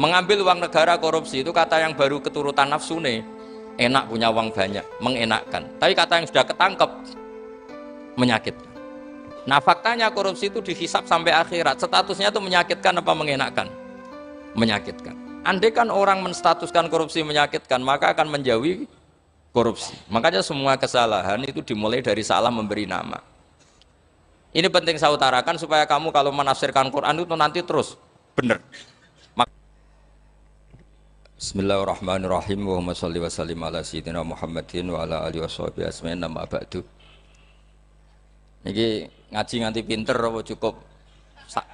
Mengambil uang negara korupsi itu kata yang baru keturutan nafsu nih. Enak punya uang banyak, mengenakkan. Tapi kata yang sudah ketangkep menyakitkan. Nah faktanya korupsi itu dihisap sampai akhirat. Statusnya itu menyakitkan apa mengenakkan? Menyakitkan. Andai kan orang menstatuskan korupsi menyakitkan, maka akan menjauhi korupsi. Makanya semua kesalahan itu dimulai dari salah memberi nama. Ini penting saya utarakan supaya kamu kalau menafsirkan Quran itu nanti terus benar. Bismillahirrahmanirrahim. Allahumma sholli wa sallim ala sayyidina Muhammadin wa ala alihi washabihi ajmain. Amma ba'du. Niki ngaji nganti pinter apa cukup sak?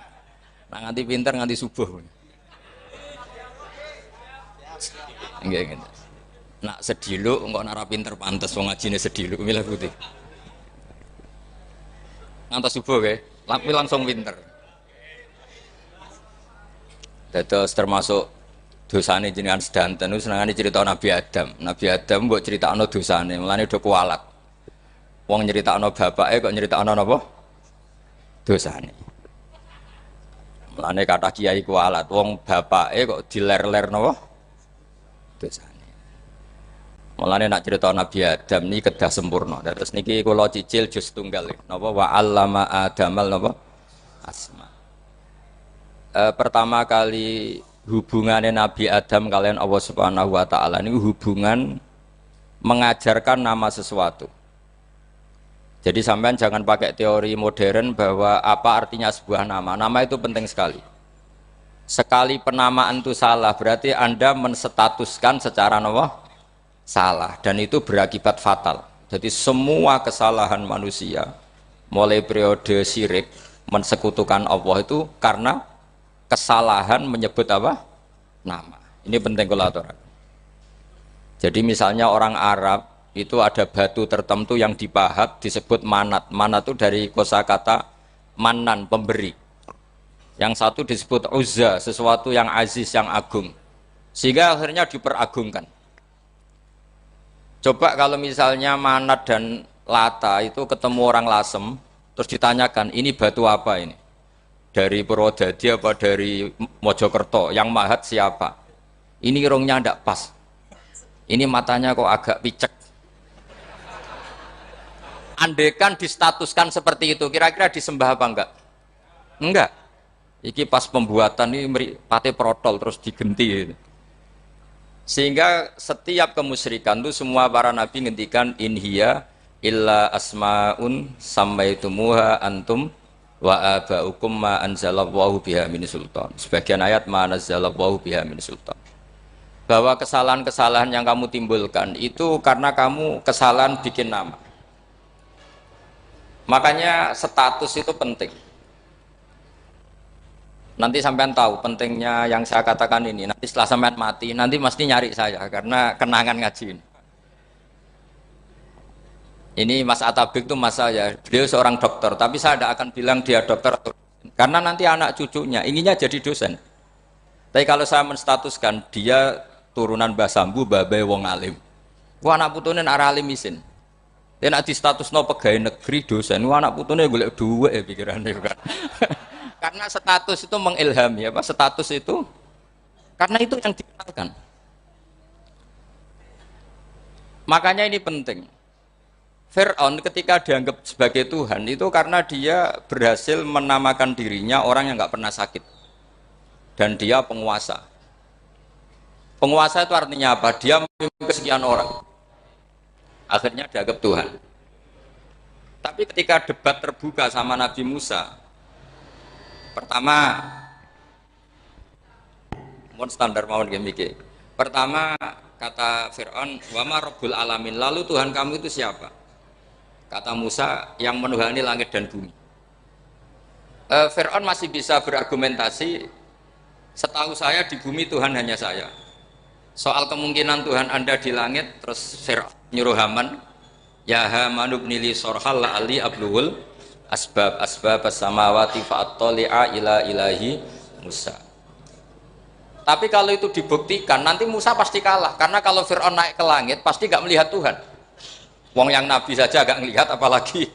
Nah nganti pinter nganti subuh. Nggih nggih. Nak sediluk engko nara pinter pantes wong ngajine sediluk milih putih. Ngantos subuh nggih, tapi langsung pinter. Dados termasuk dosane jenengan sedanten niku senengane cerita Nabi Adam. Nabi Adam mbok critakno dosane, mulane do kualat. Wong nyeritakno bapake kok nyeritakno napa? Dosane. Mulane kata kiai kualat, wong bapake kok diler-ler napa? Dosane. Mulane nak cerita Nabi Adam niki kedah sempurna. Terus niki kula cicil juz tunggal napa wa 'allama Adamal napa? Asma. Pertama kali hubungannya Nabi Adam kalian Allah Subhanahu wa taala ini hubungan mengajarkan nama sesuatu. Jadi sampean jangan pakai teori modern bahwa apa artinya sebuah nama. Nama itu penting sekali. Sekali penamaan itu salah berarti Anda menstatuskan secara salah dan itu berakibat fatal. Jadi semua kesalahan manusia mulai periode syirik mensekutukan Allah itu karena kesalahan menyebut apa? Nama. Ini penting kalau aturan. Jadi misalnya orang Arab itu ada batu tertentu yang dipahat disebut manat. Manat itu dari kosakata manan, pemberi. Yang satu disebut uzza, sesuatu yang aziz, yang agung. Sehingga akhirnya diperagungkan. Coba kalau misalnya manat dan lata itu ketemu orang lasem, terus ditanyakan, ini batu apa ini? Dari Purwodadi apa dari Mojokerto, yang mahat siapa? Ini irungnya ndak pas, ini matanya kok agak picek. Andekan distatuskan seperti itu, kira-kira disembah apa enggak? Enggak. Iki pas pembuatan ini pate protol terus digenti. Sehingga setiap kemusyrikan itu semua para nabi ngendikan inhiya illa asmaun sammaitumuha antum wa aba'ukum ma anzalallahu biha min sultan. Sebagian ayat ma anzalallahu biha min sultan. Bahwa kesalahan-kesalahan yang kamu timbulkan itu karena kamu kesalahan bikin nama. Makanya status itu penting. Nanti sampean tahu pentingnya yang saya katakan ini. Nanti setelah sampean mati, nanti mesti nyari saya karena kenangan ngaji ini. Ini Mas Atabik itu mas saya, beliau seorang dokter, tapi saya tidak akan bilang dia dokter karena nanti anak cucunya inginnya jadi dosen. Tapi kalau saya menstatuskan dia turunan Mbah Sambu, babai wong alim. Wah anak putune arah alim isin. Dia nak di status no pegawai negeri dosen. Wah anak putune golek duit ya pikirannya kan. Karena status itu mengilhami apa? Status itu karena itu yang dikenalkan. Makanya ini penting. Fir'aun ketika dianggap sebagai Tuhan itu karena dia berhasil menamakan dirinya orang yang nggak pernah sakit dan dia penguasa. Penguasa itu artinya apa? Dia memimpin sekian orang. Akhirnya dianggap Tuhan. Tapi ketika debat terbuka sama Nabi Musa, pertama, mohon standar mawon gimmick. Pertama kata Fir'aun, wa ma rabbul alamin. Lalu Tuhan kamu itu siapa? Kata Musa, yang menuhani langit dan bumi. Fir'aun masih bisa berargumentasi, setahu saya di bumi Tuhan hanya saya. Soal kemungkinan Tuhan Anda di langit, terus Fir'aun nyuruh Haman, ya Haman ibnili sorhal la'ali abluhul asbab as-samawati fa'attali'a ila ilahi Musa. Tapi kalau itu dibuktikan, nanti Musa pasti kalah. Karena kalau Fir'aun naik ke langit, pasti gak melihat Tuhan. Wong yang Nabi saja agak ngelihat, apalagi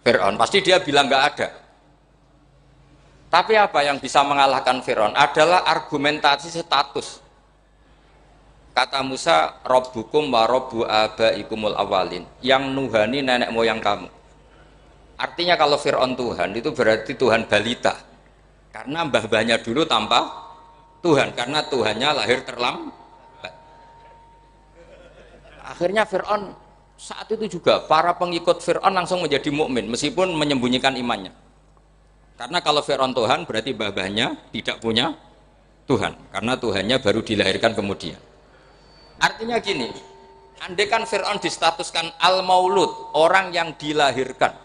Fir'aun. Pasti dia bilang nggak ada. Tapi apa yang bisa mengalahkan Fir'aun adalah argumentasi status. Kata Musa, Rabbukum wa Rabbu abaikumul awalin. Yang nuhani nenek moyang kamu. Artinya kalau Fir'aun Tuhan, itu berarti Tuhan balita. Karena mbah-mbahnya dulu tanpa Tuhan. Karena Tuhannya lahir terlambat. Akhirnya Fir'aun saat itu juga, para pengikut Fir'aun langsung menjadi mukmin meskipun menyembunyikan imannya. Karena kalau Fir'aun Tuhan berarti mbah-mbahnya tidak punya Tuhan. Karena Tuhannya baru dilahirkan kemudian. Artinya gini, andai kan Fir'aun distatuskan al-maulud, orang yang dilahirkan,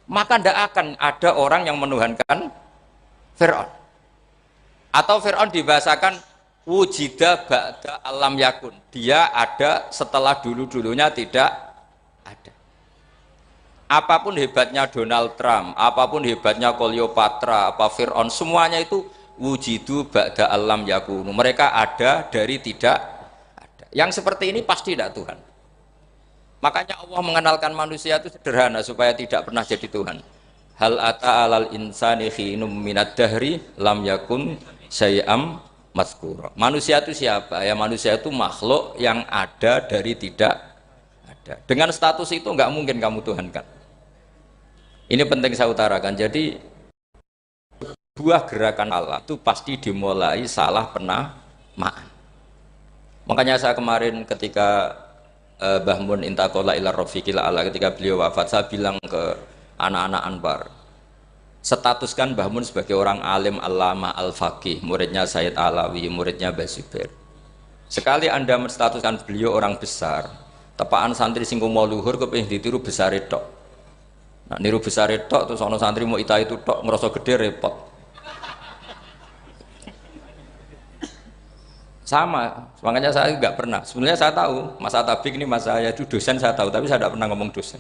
maka tidak akan ada orang yang menuhankan Fir'aun. Atau Fir'aun dibahasakan wujida ba'da alam yakun, dia ada setelah dulu-dulunya tidak ada. Apapun hebatnya Donald Trump, apapun hebatnya Cleopatra, apa Fir'aun, semuanya itu wujidu ba'da alam yakun, mereka ada dari tidak ada. Yang seperti ini pasti tidak Tuhan. Makanya Allah mengenalkan manusia itu sederhana supaya tidak pernah jadi Tuhan. Hal ata alal insani khinum minad dahri lam yakun syai'am mazkura. Manusia itu siapa? Ya manusia itu makhluk yang ada dari tidak ada. Dengan status itu nggak mungkin kamu tuhankan. Ini penting saya utarakan. Jadi buah gerakan Allah itu pasti dimulai salah penamaan. Makanya saya kemarin ketika Mbah Mun intakola ila rafiqil ala, ketika beliau wafat, saya bilang ke anak-anak Anwar, statuskan Mbah Mun sebagai orang alim alama al-faqih, muridnya Sayyid Alawi, muridnya Mbah Zubair. Sekali Anda menstatuskan beliau orang besar, tepaan santri sing mau luhur kepengin ditiru besar itu. Nah, niru besar itu terus ono santri mau ita itu tok ngerasa gede repot. Sama, makanya saya nggak pernah. Sebenarnya saya tahu, Mas Atabik ini mas saya itu dosen saya tahu, tapi saya tidak pernah ngomong dosen.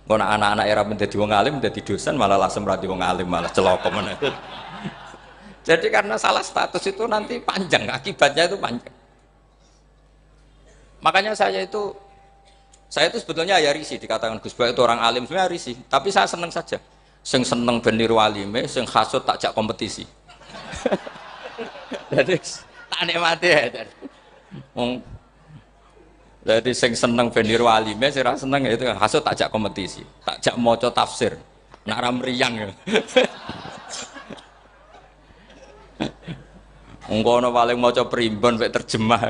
Kalau anak-anak era menjadi wong alim, menjadi dosen malah langsung merati wong alim, malah celokom. Jadi karena salah status itu nanti panjang, akibatnya itu panjang. Makanya saya itu sebetulnya ya risih dikatakan Gus Bak itu orang alim, sebenarnya risih. Tapi saya seneng saja. Sing seneng benir walime, sing hasut takjak kompetisi. Jadi tak nikmati ya. Jadi sing seneng benir walime, sing seneng itu hasut takjak kompetisi, takjak maca tafsir, nak ra mriyang ya. Engko paling maca primbon mek terjemah.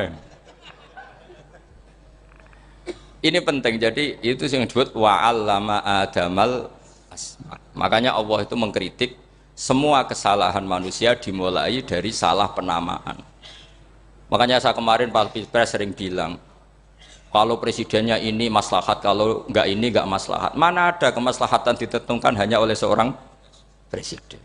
Ini penting, jadi itu yang disebut wa'allama adamal asma. Makanya Allah itu mengkritik semua kesalahan manusia dimulai dari salah penamaan. Makanya saya kemarin Pak Pilpres sering bilang, kalau presidennya ini maslahat, kalau enggak ini enggak maslahat. Mana ada kemaslahatan ditentukan hanya oleh seorang presiden?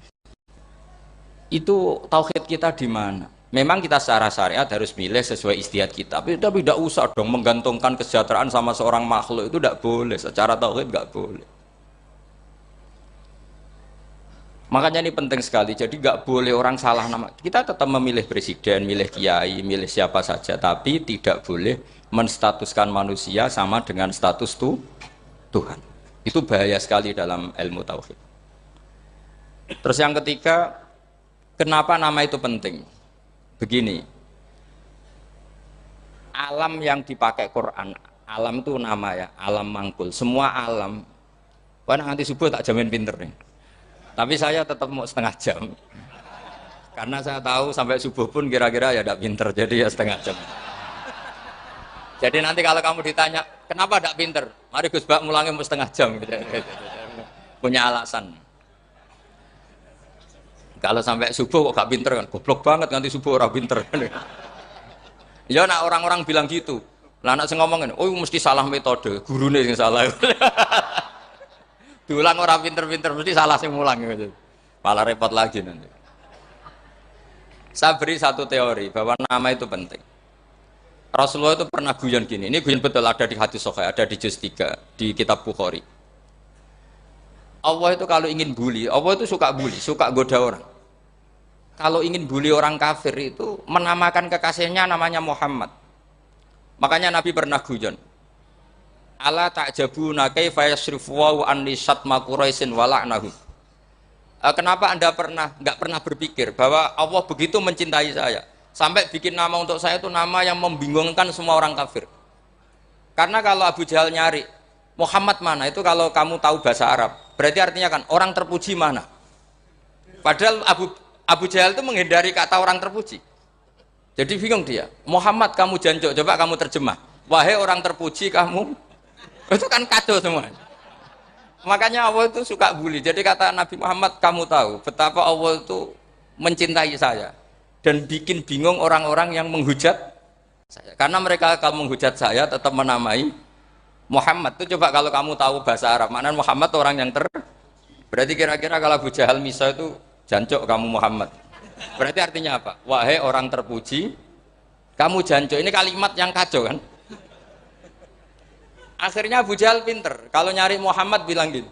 Itu tauhid kita di mana? Memang kita secara syariat harus milih sesuai ijtihad kita, tapi tidak usah dong menggantungkan kesejahteraan sama seorang makhluk, itu tidak boleh. Secara tauhid enggak boleh. Makanya ini penting sekali, jadi nggak boleh orang salah nama. Kita tetap memilih presiden, milih kiai, milih siapa saja, tapi tidak boleh menstatuskan manusia sama dengan status Tuhan. Itu bahaya sekali dalam ilmu tauhid. Terus yang ketiga, kenapa nama itu penting? Begini, alam yang dipakai Quran, alam itu nama ya, alam mangkul, semua alam. Wah nanti subuh tak jamin pinter nih. Tapi saya tetap mau setengah jam, karena saya tahu sampai subuh pun kira-kira ya tidak pinter, jadi ya setengah jam. Jadi nanti kalau kamu ditanya, kenapa tidak pinter? Mari Gus Bak mulangnya mau setengah jam. Punya alasan. Kalau sampai subuh kok gak pinter kan, goblok banget nanti subuh orang pinter. Ya nak orang-orang bilang gitu. Lah anak saya ngomongin, oh mesti salah metode, gurunya yang salah. Diulang orang pinter-pinter mesti salah sing mulang gitu. Malah repot lagi nanti. Saya beri satu teori bahwa nama itu penting. Rasulullah itu pernah guyon gini, ini guyon betul, ada di hadis sahih, ada di juz 3 di kitab Bukhari. Allah itu kalau ingin bully, Allah itu suka bully, suka goda orang. Kalau ingin bully orang kafir itu menamakan kekasihnya namanya Muhammad. Makanya Nabi pernah guyon. Ala ta'jabuna kaifa yasrifu wa an lisat ma Quraisyin wa la'nahu. Kenapa Anda nggak pernah berpikir bahwa Allah begitu mencintai saya sampai bikin nama untuk saya itu nama yang membingungkan semua orang kafir. Karena kalau Abu Jahal nyari Muhammad mana itu, kalau kamu tahu bahasa Arab berarti artinya kan orang terpuji mana. Padahal Abu Jahal itu menghindari kata orang terpuji. Jadi bingung dia. Muhammad kamu jancuk, coba kamu terjemah. Wahai orang terpuji kamu. Itu kan kacau semua. Makanya Allah itu suka bully. Jadi kata Nabi Muhammad, kamu tahu betapa Allah itu mencintai saya dan bikin bingung orang-orang yang menghujat saya. Karena mereka kalau menghujat saya tetap menamai Muhammad. Itu coba kalau kamu tahu bahasa Arab, maknanya Muhammad orang yang berarti kira-kira kalau Abu Jahal Misa itu jancuk kamu Muhammad. Berarti artinya apa? Wahai orang terpuji, kamu jancuk. Ini kalimat yang kacau kan? Akhirnya Abu Jahal pinter. Kalau nyari Muhammad bilang gitu.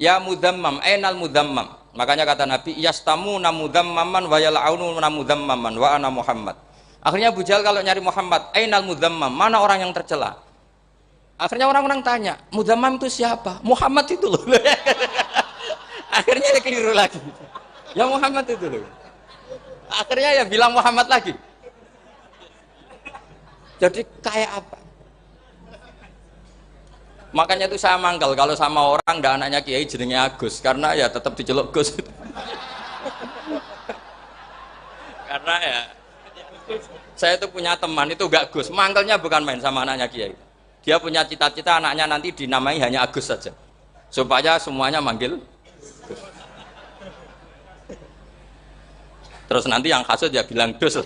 Ya mudammam, ainal mudammam. Makanya kata Nabi, yastamu namudammaman wa yal'aunu namudammaman wa ana Muhammad. Akhirnya Abu Jahal kalau nyari Muhammad, ainal mudammam, mana orang yang tercela? Akhirnya orang-orang tanya, mudammam itu siapa? Muhammad itu loh. Akhirnya dia keliru lagi. Ya Muhammad itu loh. Akhirnya ya bilang Muhammad lagi. Jadi kayak apa? Makanya itu saya mangkal kalau sama orang dan anaknya Kiai jenenge Agus, karena ya tetap diceluk Gus. Karena ya saya itu punya teman itu gak Gus, mangkalnya bukan main sama anaknya Kiai. Dia punya cita-cita anaknya nanti dinamai hanya Agus saja, supaya semuanya manggil Gus. Terus nanti yang hasut ya bilang Dus.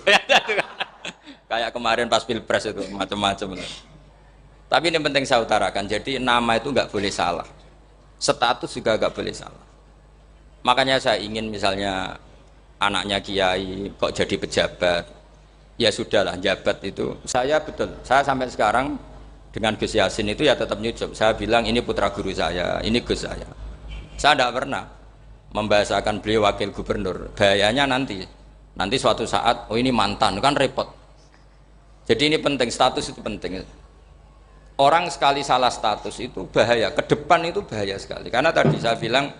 Kayak kemarin pas Pilpres itu macam-macam. Tapi ini penting saya utarakan, jadi nama itu nggak boleh salah, status juga nggak boleh salah. Makanya saya ingin misalnya anaknya Kiai kok jadi pejabat, ya sudahlah, jabat itu. Saya betul, saya sampai sekarang dengan Gus Yasin itu ya tetap nyucup. Saya bilang ini putra guru saya, ini Gus saya. Saya tidak pernah membahasakan beliau wakil gubernur. Bahayanya nanti suatu saat, oh ini mantan, kan repot. Jadi ini penting, status itu penting. Orang sekali salah status itu bahaya, ke depan itu bahaya sekali. Karena tadi saya bilang,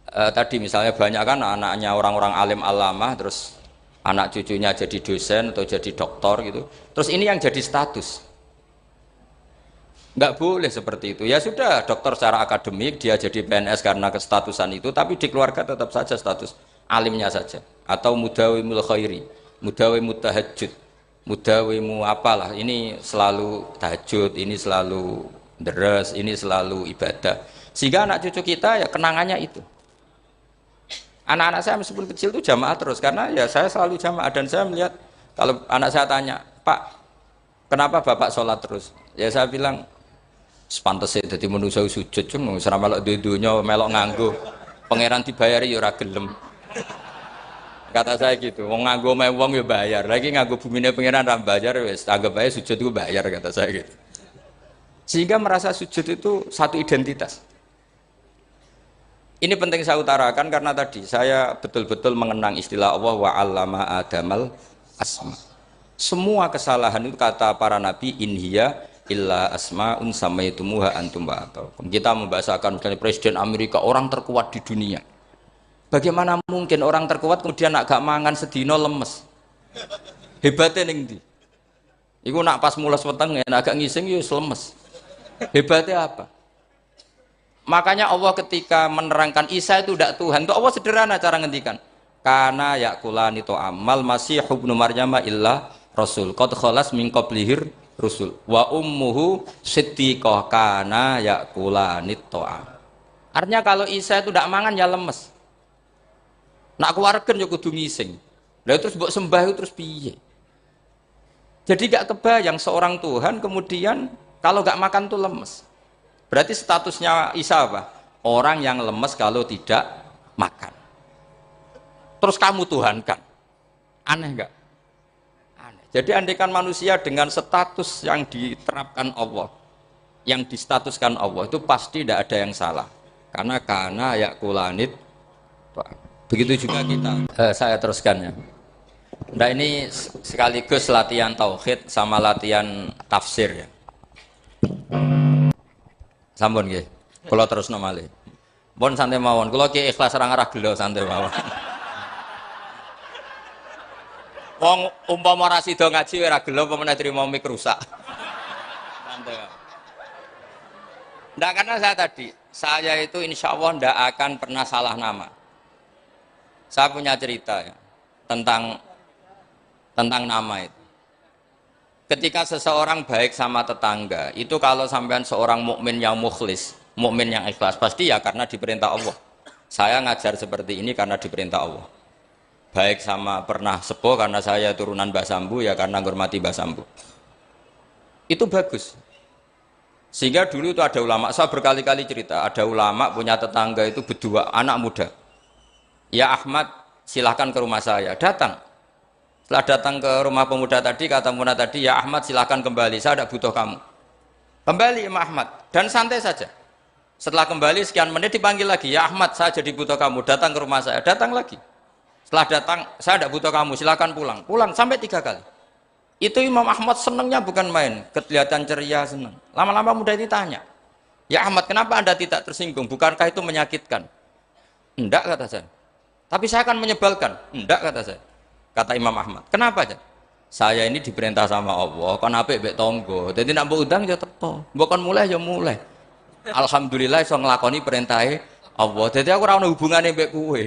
tadi misalnya banyak kan anaknya orang-orang alim alamah, terus anak cucunya jadi dosen atau jadi doktor gitu. Terus ini yang jadi status. Nggak boleh seperti itu. Ya sudah, dokter secara akademik, dia jadi PNS karena kestatusan itu, tapi di keluarga tetap saja status alimnya saja. Atau mudawimul khairi, mudawimut tahajud. Mudawimu apalah, ini selalu tahajud, ini selalu deres, ini selalu ibadah, sehingga anak cucu kita ya kenangannya itu. Anak-anak saya meskipun kecil itu jamaah terus, karena ya saya selalu jamaah. Dan saya melihat kalau anak saya tanya, Pak kenapa bapak sholat terus, ya saya bilang sepantasnya jadi manusia sujud, cuma serama melok dudunya melok nganggo pangeran dibayari ya ora gelem. Kata saya gitu, wong nganggo wong ya bayar, lagi nganggo bumine pengiran ra bayar wis anggap aja sujud itu bayar, kata saya gitu. Sehingga merasa sujud itu satu identitas. Ini penting saya utarakan karena tadi saya betul-betul mengenang istilah Allah wa 'allama Adamal asma. Semua kesalahan itu kata para nabi inhiya illa asmaun samaitumuha antum ba'ataukum. Kita membahasakan misalnya presiden Amerika orang terkuat di dunia. Bagaimana mungkin orang terkuat kemudian nak gak mangan sedino lemes? Hebatnya ning ndi? Iku nak pas mulas weteng enak agak ngising yo lemes. Hebatnya apa? Makanya Allah ketika menerangkan Isa itu tidak Tuhan, itu Allah sederhana cara ngendikan. Kana yakulani to amal masih ibnu Maryam illa rasul. Qad khalas min qablihir rusul. Wa ummuhu siddiqah kana yakulani to'am. Artinya kalau Isa itu tidak mangan ya lemes. Nak keluarkan ya kudu ngising. Lah terus mbok sembah terus piye? Jadi gak kebayang seorang Tuhan kemudian kalau gak makan tuh lemes. Berarti statusnya Isa apa? Orang yang lemes kalau tidak makan. Terus kamu Tuhan kan? Aneh gak? Aneh. Jadi andaikan manusia dengan status yang diterapkan Allah, yang distatuskan Allah, itu pasti tidak ada yang salah. Karena yakulanit. Begitu juga kita. Saya teruskan ya. Nah ini sekaligus latihan tauhid sama latihan tafsir ya. Sampun nggih. Kula terusno malih. Bon santai mawon. Kula ki ikhlas ora ngarah gelo santai mawon. Wong umpama ora sida ngaji ora gelo apa meneh trimo mik rusak. Santai. Ndak karena saya itu insya Allah ndak akan pernah salah nama. Saya punya cerita ya, tentang nama itu. Ketika seseorang baik sama tetangga, itu kalau sampean seorang mukmin yang mukhlis, mukmin yang ikhlas, pasti ya karena diperintah Allah. Saya ngajar seperti ini karena diperintah Allah. Baik sama pernah sepuh karena saya turunan Mbah Sambu, ya karena menghormati Mbah Sambu. Itu bagus. Sehingga dulu itu ada ulama, saya berkali-kali cerita, ada ulama punya tetangga itu berdua, anak muda. Ya Ahmad, silahkan ke rumah saya. Datang. Setelah datang ke rumah pemuda tadi, kata pemuda tadi, ya Ahmad silahkan kembali, saya tidak butuh kamu. Kembali Imam Ahmad, dan santai saja. Setelah kembali sekian menit dipanggil lagi, ya Ahmad saya jadi butuh kamu, datang ke rumah saya. Datang lagi. Setelah datang, saya tidak butuh kamu, silahkan pulang. Pulang sampai 3 kali. Itu Imam Ahmad senangnya bukan main, kelihatan ceria senang. Lama-lama muda ini tanya, ya Ahmad kenapa Anda tidak tersinggung, bukankah itu menyakitkan? Enggak kata saya. Tapi saya akan menyebalkan. Enggak kata saya. Kata Imam Ahmad. Kenapa aja? Saya ini diperintah sama Allah, kan apik mbek tangga. Dadi nek mbok undang ya teko. Mbok kon mulai ya mulai. Alhamdulillah iso nglakoni perintahe Allah. Dadi aku ora ono hubungane mbek kowe.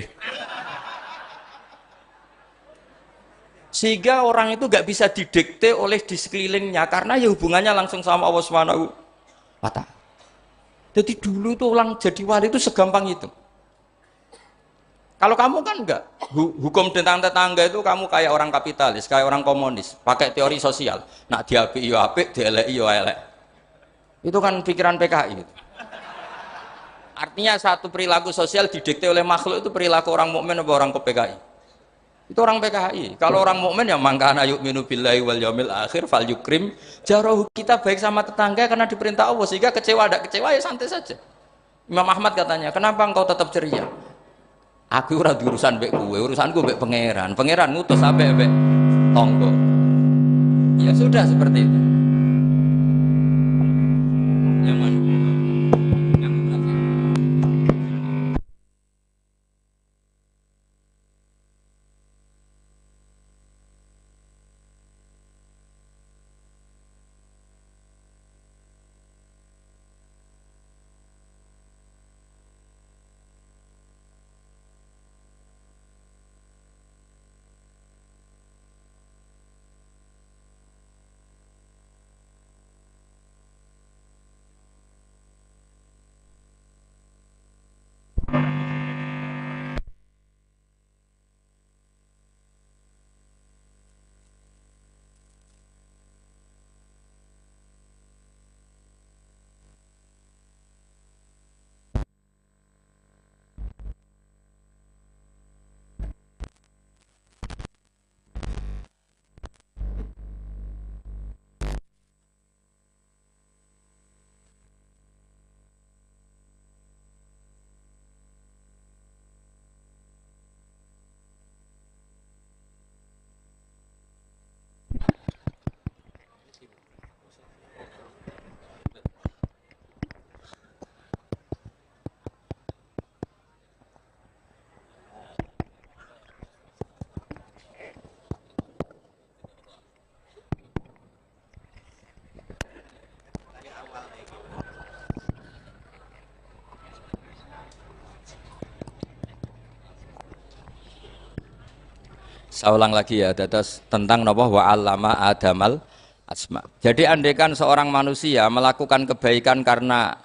Sehingga orang itu gak bisa didikte oleh di sekelilingnya karena ya hubungannya langsung sama Allah Subhanahu wa Ta'ala. Jadi dulu tuh orang jadi wali itu segampang itu. Kalau kamu kan enggak, hukum tentang tetangga itu kamu kayak orang kapitalis, kayak orang komunis, pakai teori sosial. Nak diapik yo apik, dieleki yo elek. Itu kan pikiran PKI. Artinya satu perilaku sosial didikte oleh makhluk itu perilaku orang mukmin atau orang ke PKI. Itu orang PKI. Kalau orang mukmin yang mangkana yu'minu billahi wal yaumil akhir fal yukrim jarahu. Kita baik sama tetangga karena diperintah Allah, sehingga kecewa ada kecewa ya santai saja. Imam Ahmad katanya, "Kenapa engkau tetap ceria?" Aku ora urusan mbek kowe, urusanku mbek pangeran. Pangeran ngutus sampe mbek tonggo. Ya sudah seperti itu. Yang mana? Saya ulang lagi ya, tetes tentang napa wa 'allama adamal asma. Jadi andaikan seorang manusia melakukan kebaikan karena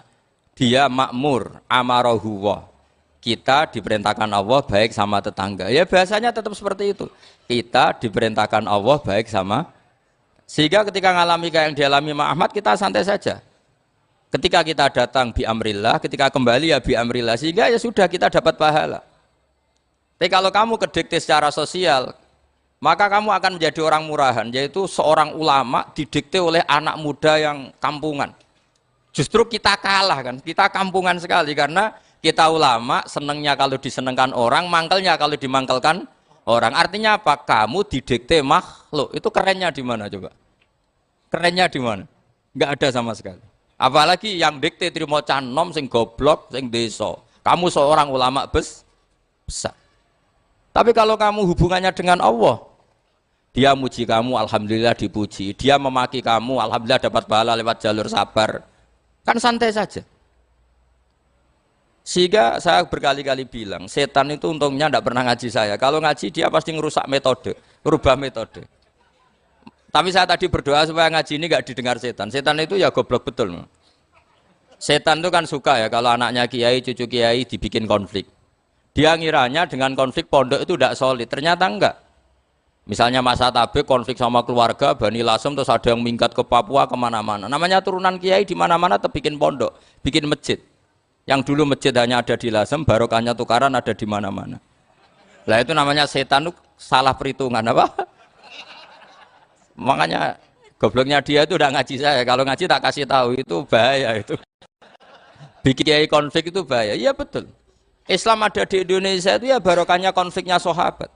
dia makmur, amarahu wa. Kita diperintahkan Allah baik sama tetangga. Ya biasanya tetap seperti itu. Kita diperintahkan Allah baik sama, sehingga ketika ngalami kayak yang dialami Imam Ahmad kita santai saja. Ketika kita datang bi amrillah, ketika kembali ya bi amrillah, sehingga ya sudah kita dapat pahala. Tapi kalau kamu kedikte secara sosial, maka kamu akan menjadi orang murahan, yaitu seorang ulama didikte oleh anak muda yang kampungan. Justru kita kalah kan, kita kampungan sekali karena kita ulama senengnya kalau disenengkan orang, mangkelnya kalau dimangkelkan orang. Artinya apa? Kamu didikte makhluk. Itu kerennya di mana coba? Kerennya di mana? Enggak ada sama sekali. Apalagi yang dikte trimo canom sing goblok, sing desa. Kamu seorang ulama besar. Tapi kalau kamu hubungannya dengan Allah, dia muji kamu, alhamdulillah dipuji. Dia memaki kamu, alhamdulillah dapat pahala lewat jalur sabar. Kan santai saja. Sehingga saya berkali-kali bilang, setan itu untungnya tidak pernah ngaji saya. Kalau ngaji dia pasti ngerusak metode, rubah metode. Tapi saya tadi berdoa supaya ngaji ini gak didengar setan. Setan itu ya goblok betul. Setan itu kan suka ya kalau anaknya kiai, cucu kiai dibikin konflik. Dia ngiranya dengan konflik pondok itu tidak solid. Ternyata enggak. Misalnya masa tabik konflik sama keluarga, Bani Lasem, terus ada yang minggat ke Papua kemana-mana. Namanya turunan kiai di mana-mana bikin pondok, bikin masjid. Yang dulu masjid hanya ada di Lasem, barokahnya tukaran ada di mana-mana. Lah itu namanya setan itu salah perhitungan apa? Makanya gobloknya dia itu udah ngaji saya. Kalau ngaji tak kasih tahu itu bahaya itu. Bikin kiai konflik itu bahaya. Iya betul. Islam ada di Indonesia itu ya barokahnya konfliknya sahabat.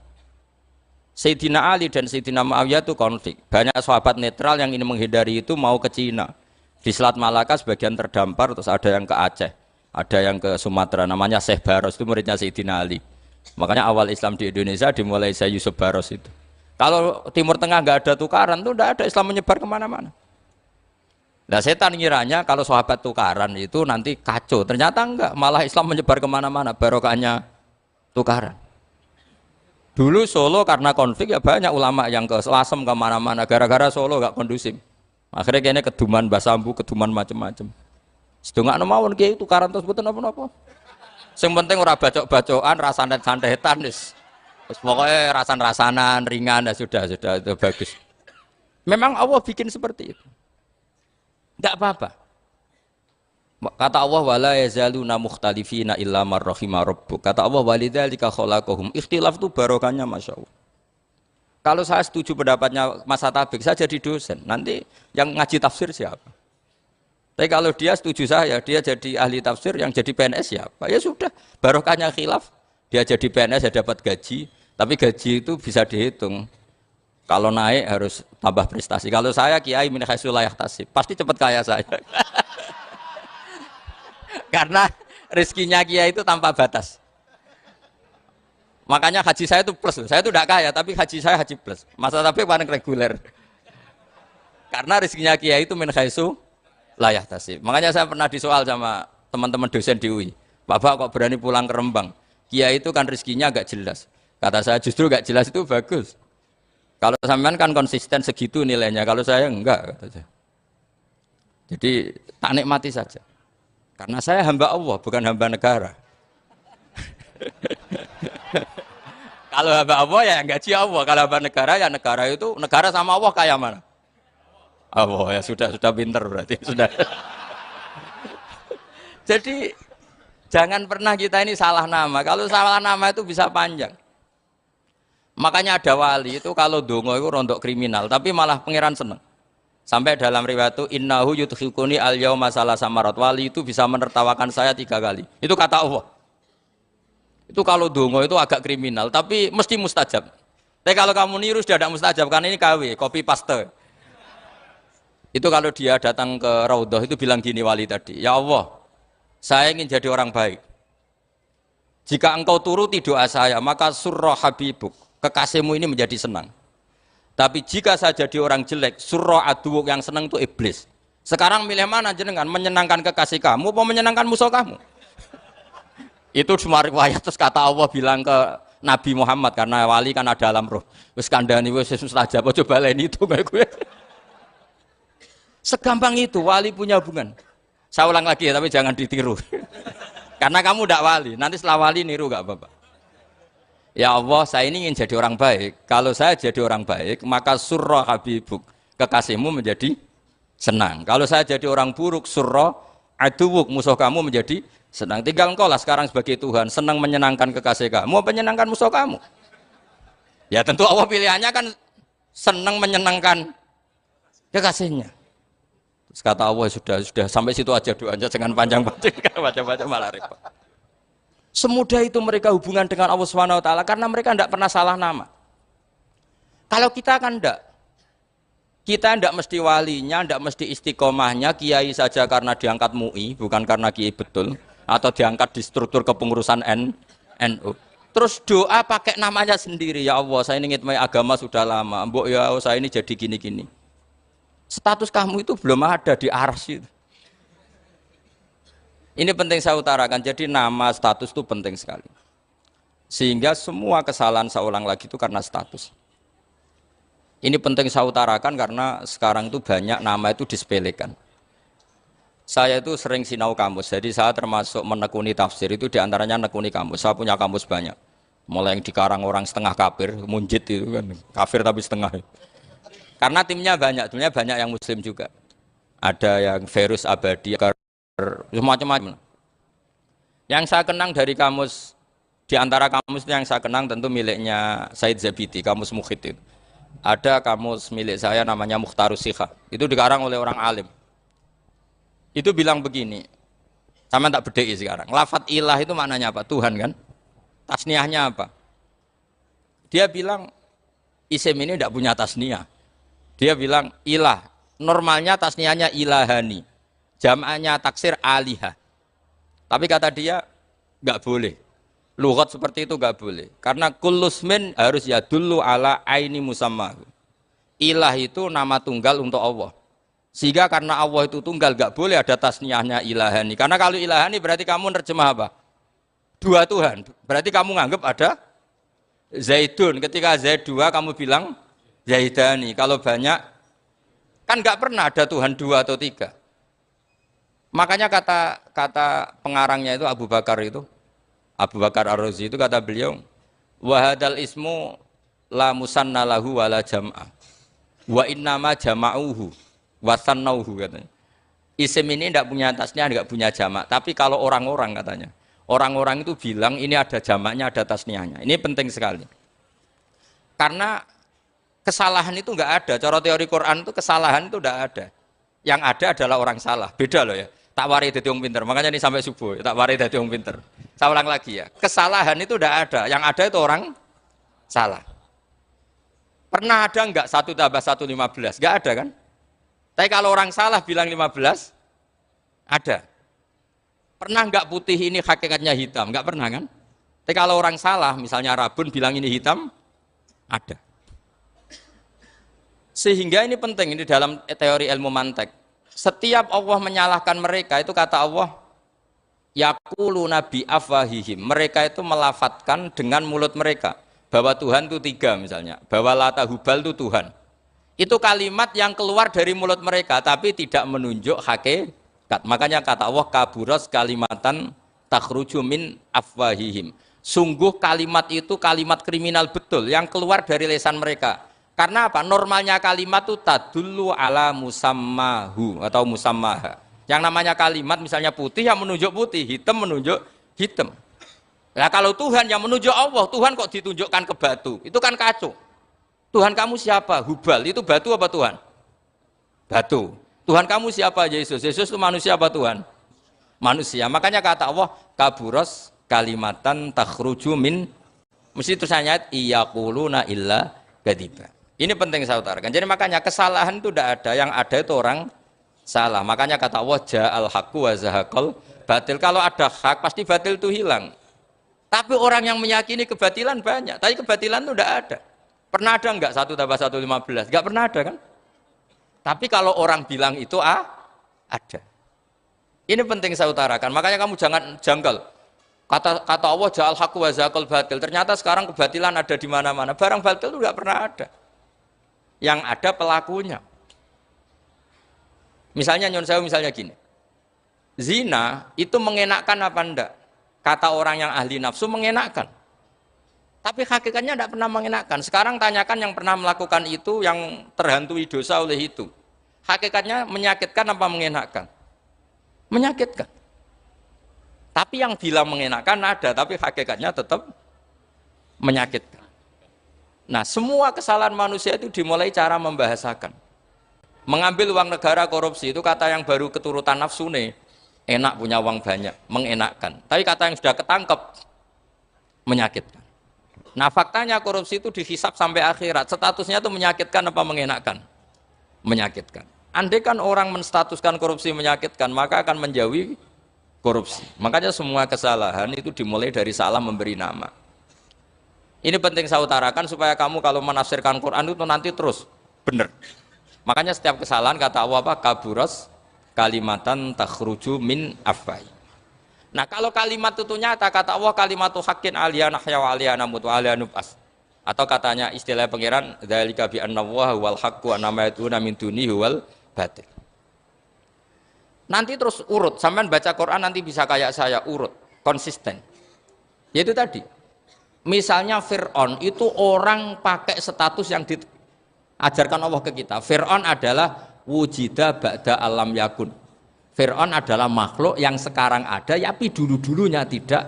Sayyidina Ali dan Sayyidina Muawiyah itu konflik. Banyak sahabat netral yang ingin menghindari itu mau ke Cina. Di Selat Malaka sebagian terdampar, terus ada yang ke Aceh, ada yang ke Sumatera. Namanya Syekh Baros, itu muridnya Sayyidina Ali. Makanya awal Islam di Indonesia dimulai Syekh Yusuf Baros itu. Kalau Timur Tengah nggak ada tukaran, itu tidak ada Islam menyebar kemana-mana. Nah setan ngiranya kalau sahabat tukaran itu nanti kacau. Ternyata enggak, malah Islam menyebar kemana-mana, barokahnya tukaran. Dulu Solo karena konflik ya banyak ulama yang ke Lasem kemana-mana, gara-gara Solo gak kondusif. Akhirnya kayaknya keduman basambu, keduman macam-macam. Sedengak mawon kiai tukaran terus betul apa-apa. Yang penting ora bacok-bacokan, rasanet-santetan wis. Pokoknya rasan-rasanan, ringan, ya sudah itu bagus. Memang Allah bikin seperti itu. Tidak apa-apa. Kata Allah wala yazaluna mukhtalifina illa man rahima rabbuk. Kata Allah walidzalika khalaqahum. Ikhtilaf itu barokahnya Masya Allah. Kalau saya setuju pendapatnya Mas Atabik, saya jadi dosen. Nanti yang ngaji tafsir siapa? Tapi kalau dia setuju saya, dia jadi ahli tafsir, yang jadi PNS siapa? Ya sudah, barokahnya khilaf. Dia jadi PNS, dia dapat gaji. Tapi gaji itu bisa dihitung. Kalau naik harus tambah prestasi. Kalau saya kiai min haitsu la yahtasib, pasti cepat kaya saya. Karena rezekinya kiai itu tanpa batas. Makanya haji saya itu plus. Saya itu tidak kaya, tapi haji saya haji plus. Masa tapi paling reguler. Karena rezekinya kiai itu min haitsu la yahtasib. Makanya saya pernah disoal sama teman-teman dosen di UI. Bapak kok berani pulang ke Rembang? Kiai itu kan rezekinya agak jelas. Kata saya justru agak jelas itu bagus. Kalau sampean kan konsisten segitu nilainya, kalau saya enggak, kata saya. Jadi tak nikmati saja. Karena saya hamba Allah, bukan hamba negara. Kalau hamba Allah ya gaji Allah, kalau hamba negara ya negara itu, negara sama Allah kayak mana? Allah ya sudah pinter berarti sudah. Jadi jangan pernah kita ini salah nama. Kalau salah nama itu bisa panjang. Makanya ada wali itu kalau dongo itu rontok kriminal, tapi malah pangeran seneng. Sampai dalam riwayat itu innahu yudkhikuni al-yauma salasa marat. Wali itu bisa menertawakan saya 3 kali. Itu kata Allah. Itu kalau dongo itu agak kriminal, tapi mesti mustajab. Tapi kalau kamu niru sudah tidak mustajab, karena ini KW, copy paste. Itu kalau dia datang ke Raudhah itu bilang gini wali tadi, ya Allah, saya ingin jadi orang baik. Jika engkau turuti doa saya, maka surra habibuk, kekasihmu ini menjadi senang. Tapi jika saya jadi orang jelek, surra aduwuk, yang senang itu iblis. Sekarang milih mana jenengan? Menyenangkan kekasih kamu atau menyenangkan musuh kamu? Itu cuma riwayat. Terus kata Allah bilang ke Nabi Muhammad, karena wali kan ada alam roh. Wis kandhani wis mustajab, coba lain itu kayak gue. Segampang itu wali punya hubungan. Saya ulang lagi ya, tapi jangan ditiru. Karena kamu tidak wali, nanti setelah wali niru gak apa-apa. Ya Allah, saya ini ingin jadi orang baik. Kalau saya jadi orang baik, maka surra habibuk, kekasihmu menjadi senang. Kalau saya jadi orang buruk, surra aduwuk, musuh kamu menjadi senang. Tinggal engkau lah sekarang sebagai Tuhan, senang menyenangkan kekasih kamu, menyenangkan musuh kamu. Ya tentu Allah pilihannya kan senang menyenangkan kekasihnya. Terus kata Allah sudah sampai situ aja doanya, jangan panjang-panjang, baca-baca malah repot. Semudah itu mereka hubungan dengan Allah Subhanahu wa taala karena mereka tidak pernah salah nama. Kalau kita kan tidak. Kita tidak mesti walinya, tidak mesti istiqomahnya, kiai saja karena diangkat MUI, bukan karena kiai betul. atau diangkat di struktur kepengurusan NU. Terus doa pakai namanya sendiri, ya Allah saya ini ngitmai agama sudah lama, mbok ya saya ini jadi gini-gini. Status kamu itu belum ada di arsy. Ini penting saya utarakan, jadi nama status itu penting sekali. Sehingga semua kesalahan saya ulang lagi itu karena status. Ini penting saya utarakan karena sekarang itu banyak nama itu disepelekan. Saya itu sering sinau kamus, jadi saya termasuk menekuni tafsir itu diantaranya menekuni kamus. Saya punya kamus banyak, mulai yang dikarang orang setengah kafir, munjid itu kan, kafir tapi setengah. Karena timnya banyak yang muslim juga. Ada yang virus abadi, macam-macam. Yang saya kenang dari kamus, diantara kamus yang saya kenang tentu miliknya Said Zabidi, kamus Mukhid itu. Ada kamus milik saya namanya Mukhtarus Sikhah, itu dikarang oleh orang alim. Itu bilang begini, sama tak bedai sekarang, lafadz ilah itu maknanya apa? Tuhan kan? Tasniahnya apa? Dia bilang isim ini tidak punya tasniah. Dia bilang ilah, normalnya tasniahnya ilahani, jam'anya taksir alihah. Tapi kata dia nggak boleh. Lughat seperti itu nggak boleh. Karena kullusmin harus yadullu ala aini musamma. Ilah itu nama tunggal untuk Allah. Sehingga karena Allah itu tunggal nggak boleh ada tasniahnya ilahani. Karena kalau ilahani berarti kamu nerjemah apa? Dua Tuhan. Berarti kamu nganggap ada Zaidun. Ketika Zaid dua kamu bilang Zaidani. Kalau banyak kan nggak pernah ada Tuhan dua atau tiga. Makanya kata pengarangnya itu Abu Bakar Ar-Razi itu kata beliau, wahadal ismu la musanna lahu wala jam'a wa innama jama'uhu wasannauhu katanya. Isim ini tidak punya tasniah, tidak punya jamak. Tapi kalau orang-orang katanya, orang-orang itu bilang ini ada jamaknya, ada tasniahnya. Ini penting sekali. Karena kesalahan itu enggak ada. Cara teori Quran itu kesalahan itu enggak ada. Yang ada adalah orang salah. Beda loh ya. Tak wari dadi wong pinter. Makanya ini sampai subuh, tak wari dadi wong pinter. Saya ulang lagi ya. Kesalahan itu enggak ada. Yang ada itu orang salah. Pernah ada enggak 1 tambah 1 15? Enggak ada kan? Tapi kalau orang salah bilang 15, ada. Pernah enggak putih ini hakikatnya hitam? Enggak pernah kan? Tapi kalau orang salah, misalnya Rabun bilang ini hitam, ada. Sehingga ini penting, ini dalam teori ilmu mantek. Setiap Allah menyalahkan mereka, itu kata Allah, yaquluna bi afwahihim. Mereka itu melafatkan dengan mulut mereka bahwa Tuhan itu 3 misalnya, bahwa Lata Hubal itu Tuhan. Itu kalimat yang keluar dari mulut mereka tapi tidak menunjuk hakikat. Makanya kata Allah kaburas kalimatan takhruju min afwahihim. Sungguh kalimat itu kalimat kriminal betul yang keluar dari lisan mereka. Karena apa? Normalnya kalimat itu tadullu ala musammahu atau musammaha. Yang namanya kalimat misalnya putih yang menunjuk putih, hitam menunjuk hitam. Nah kalau Tuhan yang menunjuk Allah, Tuhan kok ditunjukkan ke batu? Itu kan kacau. Tuhan kamu siapa? Hubal, itu batu apa Tuhan? Batu. Tuhan kamu siapa? Yesus. Yesus itu manusia apa Tuhan? Manusia. Makanya kata Allah, kaburos kalimatan takhruju min, mesti tulisannya iyaquluna illa kadiba. Ini penting saya utarakan. Jadi makanya kesalahan itu tidak ada, yang ada itu orang salah. Makanya kata Allah ja'al haqqu wa zahaqal batil. Kalau ada hak pasti batil itu hilang. Tapi orang yang meyakini kebatilan banyak, tapi kebatilan itu tidak ada. Pernah ada enggak 1 tambah 1 15? Enggak pernah ada kan? Tapi kalau orang bilang itu ada. Ini penting saya utarakan. Makanya kamu jangan janggal. Kata Allah ja'al haqqu wa zahaqal batil. Ternyata sekarang kebatilan ada di mana-mana. Barang batil itu enggak pernah ada. Yang ada pelakunya. Misalnya nyon sewu misalnya gini. Zina itu mengenakkan apa enggak? Kata orang yang ahli nafsu mengenakkan. Tapi hakikatnya tidak pernah mengenakkan. Sekarang tanyakan yang pernah melakukan itu, yang terhantui dosa oleh itu. Hakikatnya menyakitkan apa mengenakkan? Menyakitkan. Tapi yang bilang mengenakkan ada, tapi hakikatnya tetap menyakitkan. Nah, semua kesalahan manusia itu dimulai cara membahasakan. Mengambil uang negara korupsi itu kata yang baru keturutan nafsu nih. Enak punya uang banyak, mengenakkan. Tapi kata yang sudah ketangkep, menyakitkan. Nah faktanya korupsi itu dihisap sampai akhirat. Statusnya itu menyakitkan apa mengenakkan? Menyakitkan. Andai kan orang menstatuskan korupsi menyakitkan, maka akan menjauhi korupsi. Makanya semua kesalahan itu dimulai dari salah memberi nama. Ini penting saya utarakan supaya kamu kalau menafsirkan Quran itu nanti terus benar. Makanya setiap kesalahan kata Allah apa? Kaburos kalimatan takhruju min afwai. Nah kalau kalimat itu nyata kata Allah kalimatu haqqin aliyana hya wa aliyana mut wa aliyana nub'as. Atau katanya istilah pangeran dzalika bi anna Allaha wal haqqu wa ma yatuna min dunihi wal batil. Nanti terus urut, sampean baca Quran nanti bisa kayak saya urut, konsisten. Yaitu tadi, misalnya Fir'aun itu orang pakai status yang diajarkan Allah ke kita. Fir'aun adalah wujida ba'da alam yakun. Fir'aun adalah makhluk yang sekarang ada, tapi dulu-dulunya tidak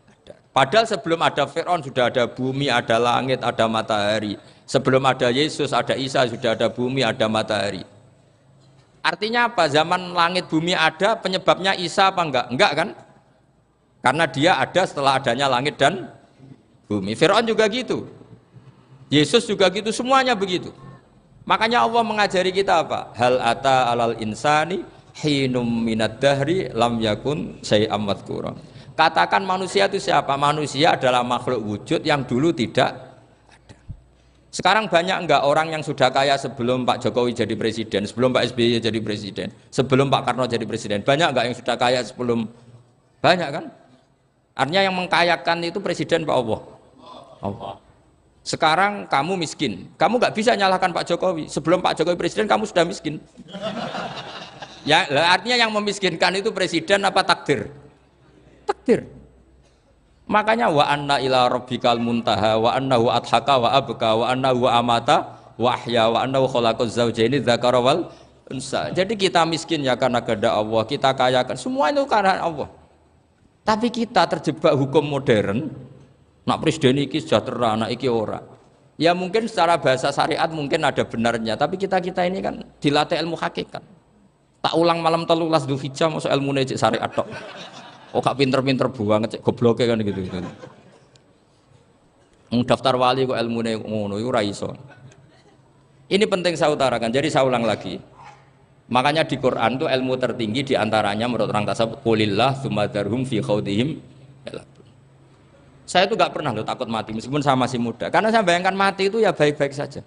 ada. Padahal sebelum ada Fir'aun sudah ada bumi, ada langit, ada matahari. Sebelum ada Yesus, ada Isa, sudah ada bumi, ada matahari. Artinya apa? Zaman langit bumi ada, penyebabnya Isa apa enggak? Enggak kan? Karena dia ada setelah adanya langit dan bumi. Fir'aun juga gitu. Yesus juga gitu, semuanya begitu. Makanya Allah mengajari kita apa? Hal ata alal insani hinum minad dahri lam yakun syai'am madhkura. Katakan manusia itu siapa? Manusia adalah makhluk wujud yang dulu tidak. Sekarang banyak enggak orang yang sudah kaya sebelum Pak Jokowi jadi presiden, sebelum Pak SBY jadi presiden, sebelum Pak Karno jadi presiden? Banyak enggak yang sudah kaya sebelum? Banyak kan? Artinya yang mengkayakan itu presiden Pak Allah. Allah. Sekarang kamu miskin, kamu enggak bisa nyalahkan Pak Jokowi. Sebelum Pak Jokowi presiden kamu sudah miskin. Ya, artinya yang memiskinkan itu presiden apa takdir? Takdir. Makanya wa anna ila rabbikal muntaha wa annahu adhaka wa abka wa annahu amata wa ahya wa annahu khalaqaz zawjaini dzakara wal unsa. Jadi kita miskin ya karena kehendak Allah, kita kaya kan semua itu karena Allah. Tapi kita terjebak hukum modern. Nak presiden iki sejahtera, nak iki ora. Ya mungkin secara bahasa syariat mungkin ada benarnya, tapi kita-kita ini kan dilatih ilmu hakikat. Tak ulang malam 13 Dzulhijjah masuk ilmune cek syariat tok. Oh gak pinter-pinter banget cek gobloke kan gitu. Daftar wali kok ilmune ngono iku ora iso. Ini penting saya utarakan. Jadi saya ulang lagi. Makanya di Quran itu ilmu tertinggi diantaranya menurut orang tasawuf qulillah tsumma dzarhum fi khaudihim. Saya itu gak pernah takut mati meskipun saya masih muda. Karena saya bayangkan mati itu ya baik-baik saja.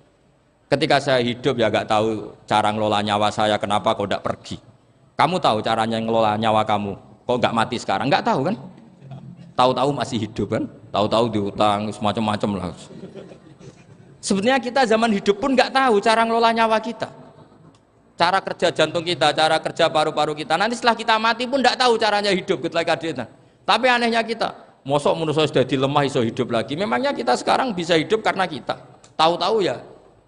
Ketika saya hidup ya gak tahu cara ngelola nyawa saya, kenapa kok gak pergi. Kamu tahu caranya ngelola nyawa kamu. Kok nggak mati sekarang? Nggak tahu kan? Tahu-tahu masih hidup kan? Tahu-tahu diutang, semacam-macam lah. Sebenarnya kita zaman hidup pun nggak tahu cara ngelola nyawa kita, cara kerja jantung kita, cara kerja paru-paru kita. Nanti setelah kita mati pun nggak tahu caranya hidup ketika kita. Tapi anehnya kita, mosok manusia sudah dilemah iso hidup lagi. Memangnya kita sekarang bisa hidup karena kita tahu-tahu ya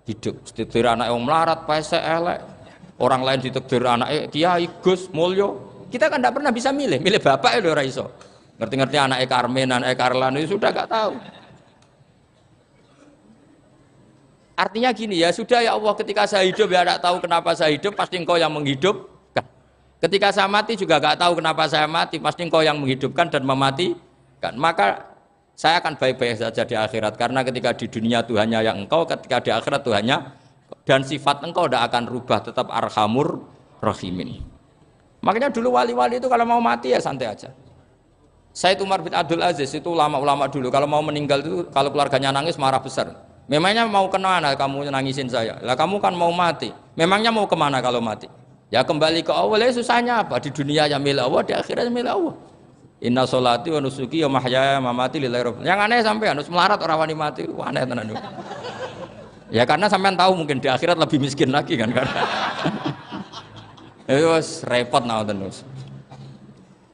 hidup. Ditakdir anak yang melarat, pese elek. Orang lain ditakdir anak kiai, Gus, mulyo. Kita kan tidak pernah bisa milih bapak itu ora iso. Ngerti-ngerti anak Karmen, anak Karlan itu sudah gak tahu. Artinya gini ya, sudah ya Allah ketika saya hidup ya tidak tahu kenapa saya hidup, pasti engkau yang menghidupkan. Ketika saya mati juga gak tahu kenapa saya mati, pasti engkau yang menghidupkan dan mematikan. Maka saya akan baik-baik saja di akhirat karena ketika di dunia Tuhannya yang engkau, ketika di akhirat Tuhannya dan sifat engkau tidak akan rubah, tetap arhamur rahimin. Makanya dulu wali-wali itu kalau mau mati ya santai aja. Sayyid Umar bin Abdul Aziz itu ulama-ulama dulu kalau mau meninggal itu kalau keluarganya nangis marah besar. Memangnya mau kemana kamu nangisin saya? Lah kamu kan mau mati. Memangnya mau kemana kalau mati? Ya kembali ke Allah. Ya susahnya apa? Di dunia ya milik Allah, di akhirat milik Allah. Inna sholati wa nusuki wa mahyaya wa mamati lillahi rabbil. Yang aneh sampai harus melarat orang wani mati. Wah aneh tenan. Ya karena sampean tahu mungkin di akhirat lebih miskin lagi kan. Terus repot nah terus.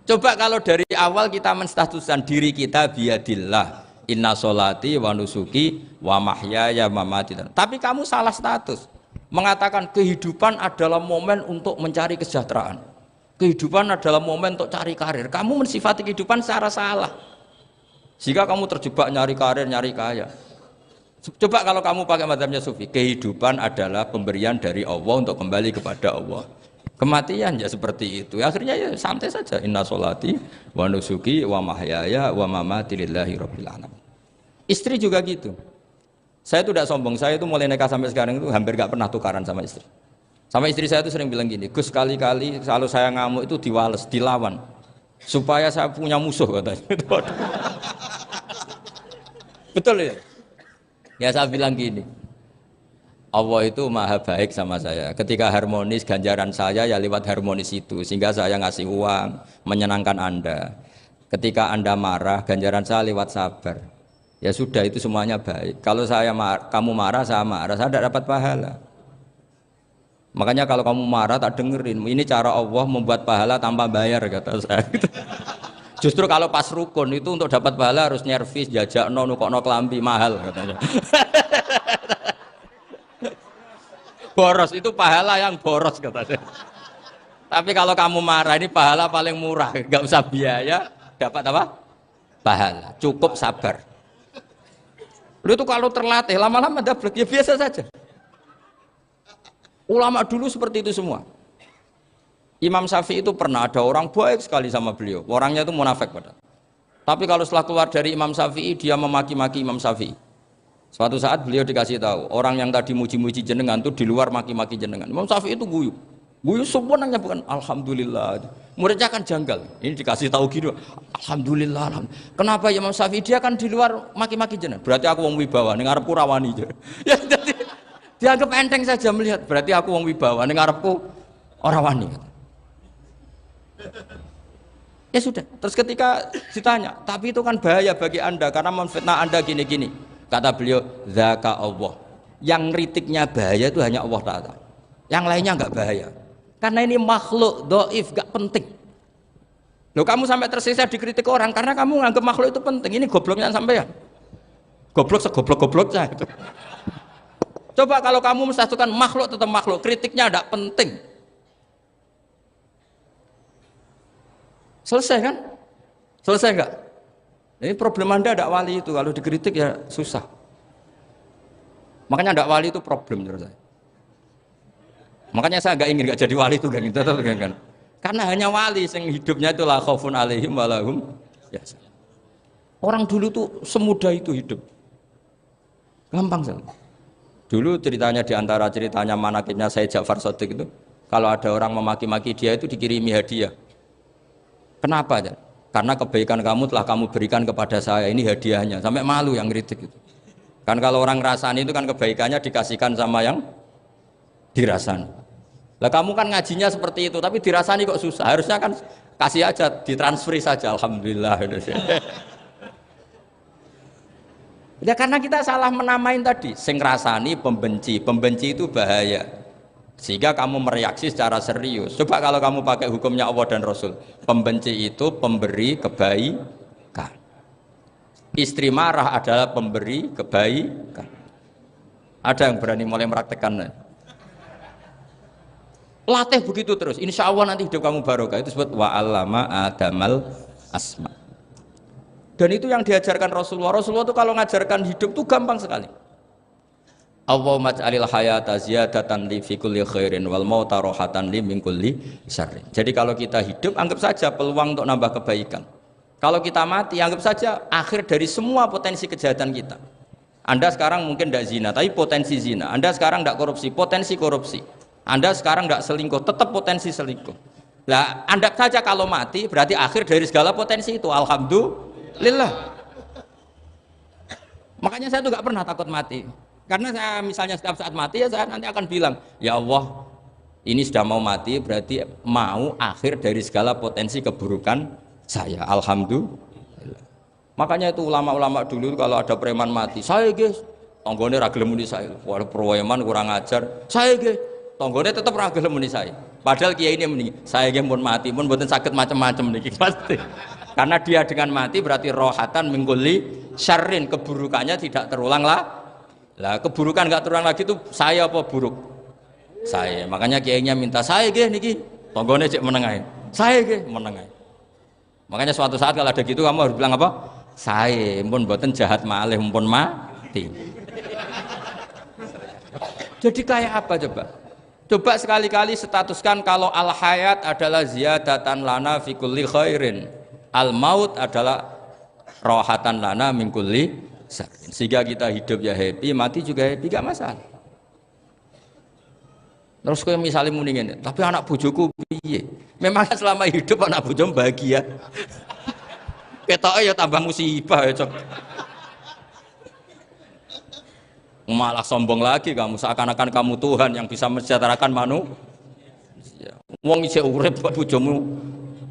Coba kalau dari awal kita menstatuskan diri kita biadillah, inna sholati wa nusuki wa mahyaya wa mamati. Tapi kamu salah status. Mengatakan kehidupan adalah momen untuk mencari kesejahteraan. Kehidupan adalah momen untuk cari karir. Kamu mensifati kehidupan secara salah. Jika kamu terjebak nyari karir, nyari kaya. Coba kalau kamu pakai mazhabnya Sufi, kehidupan adalah pemberian dari Allah untuk kembali kepada Allah. Kematian ya seperti itu. Akhirnya ya santai saja. Inna sholati wa nusuki wa mahyaya wa mamati lillahi rabbil alamin. Istri juga gitu. Saya itu tidak sombong. Saya itu mulai nikah sampai sekarang itu hampir gak pernah tukaran sama istri. Sama istri saya itu sering bilang gini, Gus kali-kali kalau saya ngamuk itu diwales, dilawan. supaya saya punya musuh katanya. Betul ya? Ya saya bilang gini, Allah itu maha baik sama saya. Ketika harmonis, ganjaran saya ya lewat harmonis itu. Sehingga saya ngasih uang, menyenangkan Anda. Ketika Anda marah, ganjaran saya lewat sabar. Ya sudah, itu semuanya baik. Kalau kamu marah, saya tidak dapat pahala. Makanya kalau kamu marah, tak dengerin. Ini cara Allah membuat pahala tanpa bayar, kata saya. Justru kalau pas rukun itu untuk dapat pahala harus nyervis, jajak, nukokno kelambi, mahal katanya. Boros itu pahala yang boros katanya. Tapi kalau kamu marah ini pahala paling murah, nggak usah biaya, dapat apa? Pahala, cukup sabar. Lu itu kalau terlatih lama-lama dapat ya biasa saja. Ulama dulu seperti itu semua. Imam Syafi'i itu pernah ada orang baik sekali sama beliau. Orangnya itu munafik padahal. Tapi kalau setelah keluar dari Imam Syafi'i dia memaki-maki Imam Syafi'i. Suatu saat beliau dikasih tahu, orang yang tadi muji-muji jenengan itu di luar maki-maki jenengan. Imam Syafi'i itu guyu. Guyu sebenarnya bukan alhamdulillah. Muridnya kan janggal. Ini dikasih tahu gitu. Alhamdulillah, alhamdulillah. Kenapa Imam Syafi'i dia kan di luar maki-maki jenengan? Berarti aku wong wibawa ning ngarepku rawani. Ya jadi dianggap enteng saja melihat. Berarti aku wong wibawa ning ngarepku ora wani. Ya sudah. Terus ketika ditanya, tapi itu kan bahaya bagi Anda karena memfitnah Anda gini-gini. Kata beliau, zaka Allah. Yang kritiknya bahaya itu hanya Allah Ta'ala. Yang lainnya enggak bahaya. Karena ini makhluk dhaif, enggak penting. Loh kamu sampai tersisa dikritik orang karena kamu nganggap makhluk itu penting. Ini gobloknya sampean. Goblok segoblok-gobloknya itu. Coba kalau kamu mensatukan makhluk tetap makhluk, kritiknya enggak penting. Selesai kan? Selesai enggak? Ini problem Anda ada wali itu, kalau dikritik ya susah. Makanya ada wali itu problem menurut saya. Makanya saya enggak ingin enggak jadi wali itu kan. Karena hanya wali yang hidupnya itu la khaufun alaihim wa lahum yahzanun. Orang dulu tuh semudah itu hidup. Gampang sekali. Dulu ceritanya di antara ceritanya manakibnya Sayyid Ja'far Shadiq itu, kalau ada orang memaki-maki dia itu dikirimi hadiah. Kenapa ya? Karena kebaikan kamu telah kamu berikan kepada saya, ini hadiahnya. Sampai malu yang kritik itu. Kan kalau orang rasani itu kan kebaikannya dikasihkan sama yang dirasani. Lah kamu kan ngajinya seperti itu, tapi dirasani kok susah. Harusnya kan kasih aja, ditransferi saja. Alhamdulillah. Ya karena kita salah menamain tadi. Sing rasani pembenci, pembenci itu bahaya. Sehingga kamu mereaksi secara serius. Coba kalau kamu pakai hukumnya Allah dan Rasul. Pembenci itu pemberi kebaikan. Istri marah adalah pemberi kebaikan. Ada yang berani mulai meraktekan. Latih begitu terus. Insya Allah nanti hidup kamu barokah. Itu disebut wa'allama adamal asma. Dan itu yang diajarkan Rasulullah. Rasulullah itu kalau ngajarkan hidup itu gampang sekali. Allahumma ja'alil hayata ziyadatan li fi kulli khairin wal mauta rohatan li min kulli syarrin. Jadi kalau kita hidup anggap saja peluang untuk nambah kebaikan. Kalau kita mati anggap saja akhir dari semua potensi kejahatan kita. Anda sekarang mungkin tidak zina tapi potensi zina. Anda sekarang tidak korupsi, potensi korupsi. Anda sekarang tidak selingkuh, tetap potensi selingkuh. Lah anggap saja kalau mati berarti akhir dari segala potensi itu. Alhamdulillah. Makanya saya tuh nggak pernah takut mati. Karena saya misalnya setiap saat mati ya saya nanti akan bilang, ya Allah ini sudah mau mati berarti mau akhir dari segala potensi keburukan saya. Alhamdulillah. Makanya itu ulama-ulama dulu kalau ada preman mati, saya guys, tonggone ra gelem muni saya. Wah preman kurang ajar. Saya guys, tonggone tetap ra gelem muni saya. Padahal kiai ini muni, saya guys pun mati pun mboten saged macam-macam niki pasti. Karena dia dengan mati berarti rohatan mingguli syarrin, keburukannya tidak terulang lah. Lah keburukan nggak terulang lagi itu saya apa buruk? Saya. Makanya kiainya minta saya ge niki tonggone cek menengahin. Saya ge menengahin. Makanya suatu saat kalau ada gitu kamu harus bilang apa? Saya pun buatan jahat malih pun mati. Jadi kayak apa coba? Coba sekali-kali statuskan kalau al hayat adalah ziyadatan lana fi kulli khairin. Al maut adalah rohatan lana min kulli. Sehingga kita hidup ya happy, mati juga happy, gak masalah. Terus kowe misalnya muni ngene, tapi anak bojoku piye? Memang selama hidup anak bojomu bahagia. Ketoke ya tambah musibah ya, Cok. Malah sombong lagi kamu, seakan-akan kamu Tuhan yang bisa mensejahterakan manusia. Wong isih urip bojomu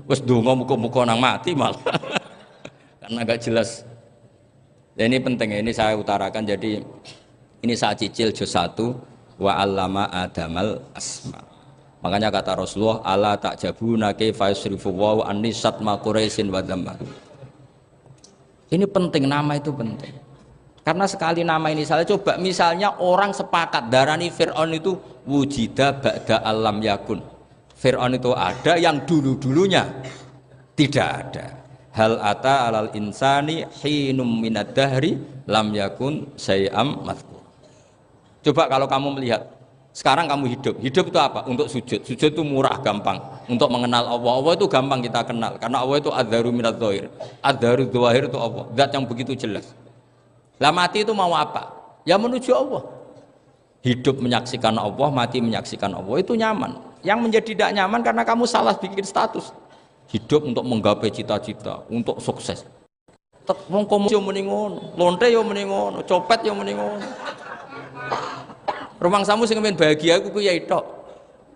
wis ndonga muga-muga nang mati malah. Karena agak jelas. Ya, ini penting, ini saya utarakan. Jadi ini saya cicil juz 1 wa 'allama adamal asma. Makanya kata Rasulullah, ala ta'jabuna kaifa yusrifu wa annisat ma quraisin wa dhamma. Ini penting, nama itu penting. Karena sekali nama ini salah, coba misalnya orang sepakat darani Fir'aun itu wujida ba'da alam yakun. Fir'aun itu ada yang dulu-dulunya tidak ada. Hal ata alal insani hinum minad dahri lam yakun syai'am madhkur. Coba kalau kamu melihat sekarang kamu hidup itu apa? Untuk sujud. Sujud itu murah, gampang. Untuk mengenal Allah. Allah itu gampang kita kenal karena Allah itu adzaru minadz dzahir. Adzaru dzahir itu Allah, zat yang begitu jelas. Lah mati itu mau apa? Ya menuju Allah. Hidup menyaksikan Allah, mati menyaksikan Allah, itu nyaman. Yang menjadi tidak nyaman karena kamu salah bikin status. Hidup untuk menggapai cita-cita, untuk sukses. Wong komunis yo muni ngono, lonte yo muni ngono, copet yo muni ngono. Rumangsamu sing men bahagia iku kiai tok.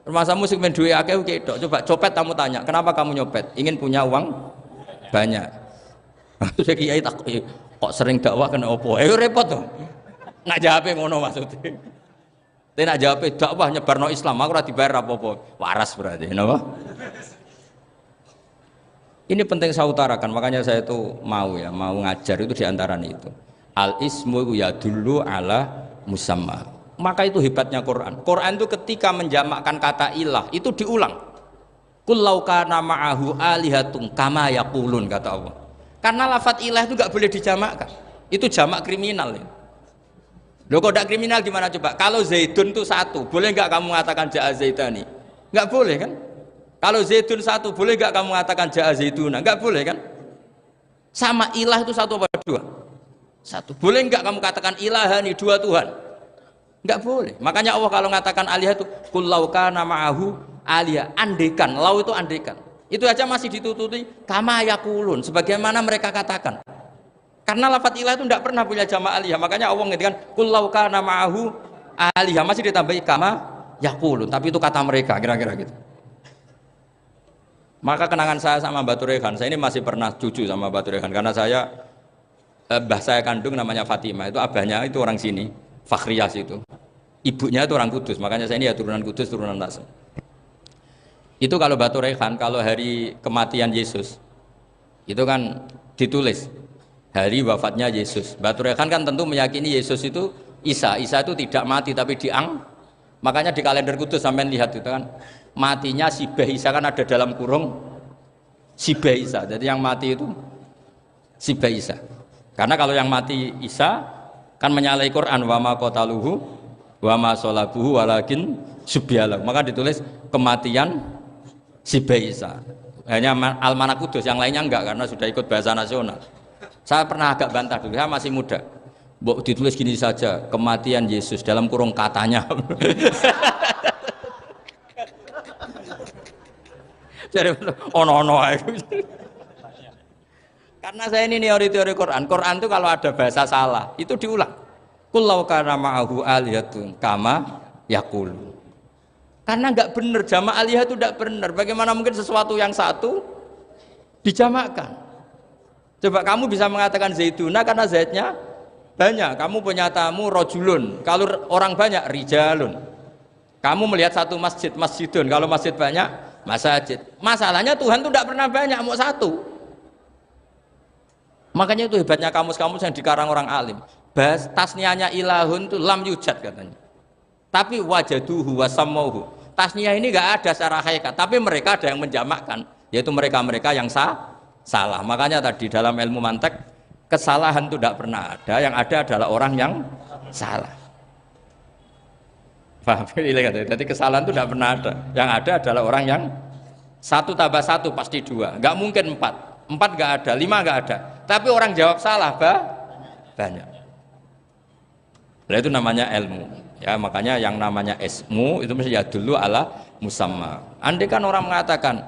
Rumangsamu sing men duwe akeh kiai tok. Coba copet kamu tanya, kenapa kamu nyopet? Ingin punya uang banyak. Terus kiai tak kok sering dakwah kena opo? Repot to. Nak jawabe ngono maksudnya. Tapi nak jawabe dakwah nyebarno Islam, aku ora dibayar apa-apa. Waras berarti, napa? Ini penting saya utarakan, makanya saya itu mau ngajar itu diantaranya itu. Al ismu ya dulu ala musamma. Maka itu hebatnya Quran. Quran itu ketika menjamakkan kata ilah itu diulang. Qul law kana ma'ahu alihatun kama yaqulun, kata Allah. Karena lafadz ilah itu nggak boleh dijamakkan. Itu jamak kriminal. Loh kok tidak kriminal gimana coba? Kalau Zaidun itu satu, boleh nggak kamu mengatakan ja'a Zaidani? Nggak boleh kan? Kalau Zaidun satu, boleh nggak kamu mengatakan ja'a Zaiduna? Nggak boleh kan? Sama ilah itu satu apa dua? Satu. Boleh nggak kamu katakan ilahani, dua Tuhan? Nggak boleh. Makanya Allah kalau mengatakan alihah itu qul law kana ma'ahu alihah, andekan. Lau itu andekan. Itu aja masih ditututi kama yaqulun, sebagaimana mereka katakan. Karena lafadz ilah itu tidak pernah punya jamak alihah. Makanya Allah mengatakan qul law kana ma'ahu alihah, masih ditambahi kama yaqulun, tapi itu kata mereka, kira-kira gitu. Maka kenangan saya sama Mbak Turehan, saya ini masih pernah cucu sama Mbak Turehan karena saya mbah saya kandung namanya Fatimah, itu abahnya itu orang sini, Fakhriyas itu. Ibunya itu orang Kudus, makanya saya ini ya turunan Kudus, turunan Nasr. Itu kalau Mbak Turehan, kalau hari kematian Yesus, itu kan ditulis hari wafatnya Yesus. Mbak Turehan kan tentu meyakini Yesus itu Isa itu tidak mati tapi makanya di kalender Kudus sampai lihat itu kan. Matinya Sibah Isa kan ada dalam kurung Sibah Isa. Jadi yang mati itu Sibah Isa. Karena kalau yang mati Isa kan menyalahi Quran wa ma qataluhu wa ma salabuhu walakin subyalah. Maka ditulis kematian Sibah Isa. Hanya Almanak Kudus, yang lainnya enggak karena sudah ikut bahasa nasional. Saya pernah agak bantah dulu, saya masih muda. Mbok ditulis gini saja, kematian Yesus dalam kurung katanya. Jadi ono karena saya ini teori Quran itu kalau ada bahasa salah itu diulang. Qul law kana ma'ahu alihatun kama yaqul. Karena nggak benar, jamak alihah itu tidak benar. Bagaimana mungkin sesuatu yang satu dijamakkan? Coba kamu bisa mengatakan Zaiduna karena Zaidnya banyak. Kamu punya tamu rojulun, kalau orang banyak rijalun. Kamu melihat satu masjid, masjidun. Kalau masjid banyak masjid. Masalahnya Tuhan itu tidak pernah banyak, mau satu. Makanya itu hebatnya kamus-kamus yang dikarang orang alim. Tasniahnya ilahun itu lam yujad katanya. Tapi wajaduhu wasamauhu. Tasniah ini enggak ada secara hakikat, tapi mereka ada yang menjamakkan, yaitu mereka-mereka yang salah. Makanya tadi dalam ilmu mantek kesalahan itu tidak pernah ada, yang ada adalah orang yang salah. Paham? Jadi kesalahan itu tidak pernah ada. Yang ada adalah orang yang satu tambah satu pasti dua. Nggak mungkin empat. Empat nggak ada, lima nggak ada. Tapi orang jawab salah banyak. Nah, itu namanya ilmu. Ya, makanya yang namanya ismu itu mesti ya dulu ala musamma. Andai kan orang mengatakan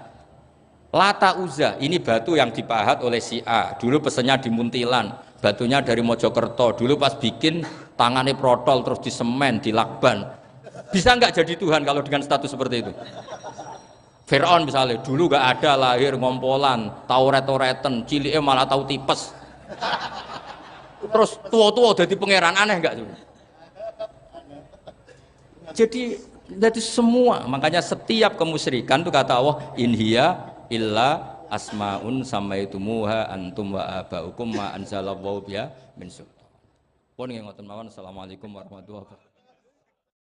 Lata Uzza, ini batu yang dipahat oleh si A. Dulu pesennya di Muntilan, batunya dari Mojokerto. Dulu pas bikin tangannya protol terus disemen, dilakban. Bisa nggak jadi Tuhan kalau dengan status seperti itu? Fir'aun misalnya, dulu nggak ada lahir ngompolan, tahu retoreten, ciliknya malah tahu tipes. Terus tua-tua jadi pangeran, aneh nggak tuh? Jadi semua, makanya setiap kemusyrikan itu kata Allah, inhiya illa asmaun samaitumuha antum wa abaukum ma anzalallahu biha min sultan. Pun nggih ngoten mawon. Assalamualaikum warahmatullahi wabarakatuh.